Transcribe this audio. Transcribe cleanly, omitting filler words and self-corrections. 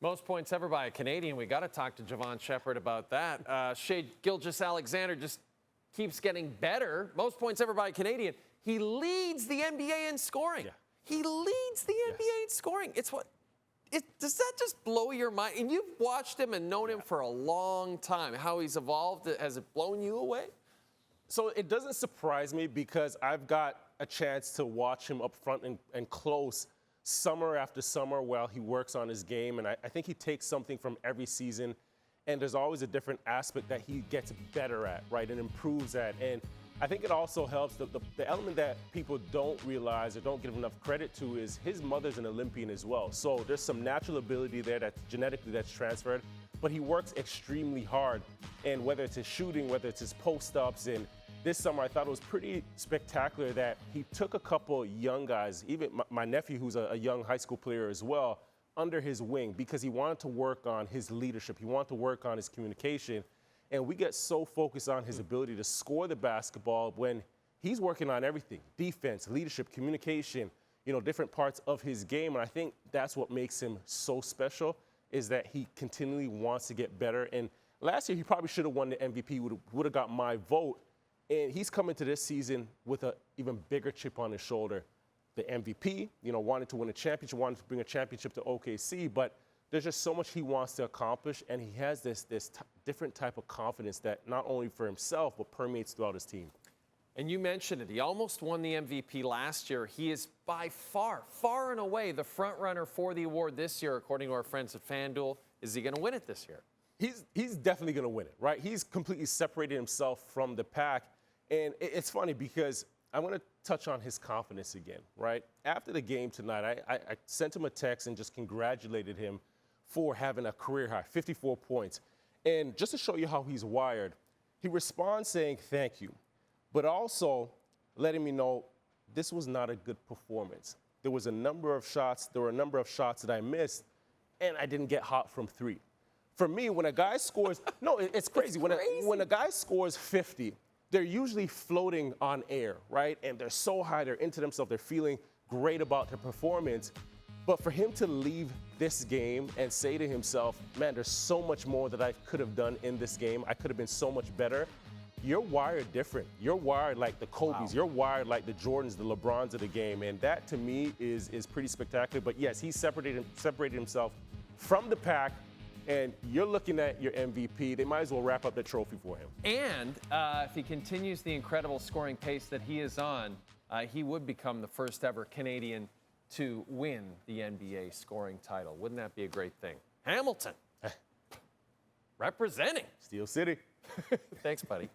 Most points ever by a Canadian. We got to talk to Jevohn Shepherd about that. Shai Gilgeous-Alexander just keeps getting better. Most points ever by a Canadian. He leads the NBA in scoring. Yeah. He leads the NBA in scoring. Does that just blow your mind? And you've watched him and known him for a long time. How he's evolved, has it blown you away? So it doesn't surprise me because I've got a chance to watch him up front and close summer after summer while he works on his game. And I think he takes something from every season, and there's always a different aspect that he gets better at, right, and improves at. And I think it also helps, the element that people don't realize or don't give enough credit to is his mother's an Olympian as well. So there's some natural ability there that's genetically that's transferred, but he works extremely hard. And whether it's his shooting, whether it's his post-ups, and this summer I thought it was pretty spectacular that he took a couple young guys, even my nephew who's a young high school player as well, under his wing because he wanted to work on his leadership. He wanted to work on his communication. And we get so focused on his ability to score the basketball when he's working on everything: defense, leadership, communication, different parts of his game. And I think that's what makes him so special, is that he continually wants to get better. And last year, he probably should have won the MVP, would have got my vote. And he's coming to this season with an even bigger chip on his shoulder. The MVP, wanted to win a championship, wanted to bring a championship to OKC, but there's just so much he wants to accomplish, and he has this different type of confidence that not only for himself, but permeates throughout his team. And you mentioned it. He almost won the MVP last year. He is by far and away the front runner for the award this year, according to our friends at FanDuel. Is he going to win it this year? He's definitely going to win it, right? He's completely separated himself from the pack. And it's funny because I want to touch on his confidence again, right? After the game tonight, I sent him a text and just congratulated him for having a career high, 54 points. And just to show you how he's wired, he responds saying thank you, but also letting me know this was not a good performance. There were a number of shots that I missed, and I didn't get hot from three. For me, when a guy scores, no, it's crazy. When a guy scores 50, they're usually floating on air, right? And they're so high, they're into themselves, they're feeling great about their performance. But for him to leave this game and say to himself, man, there's so much more that I could have done in this game. I could have been so much better. You're wired different. You're wired like the Kobe's. Wow. You're wired like the Jordans, the LeBrons of the game. And that, to me, is pretty spectacular. But, yes, he separated himself from the pack. And you're looking at your MVP. They might as well wrap up the trophy for him. And if he continues the incredible scoring pace that he is on, he would become the first ever Canadian to win the NBA scoring title. Wouldn't that be a great thing? Hamilton, representing. Steel City. Thanks, buddy.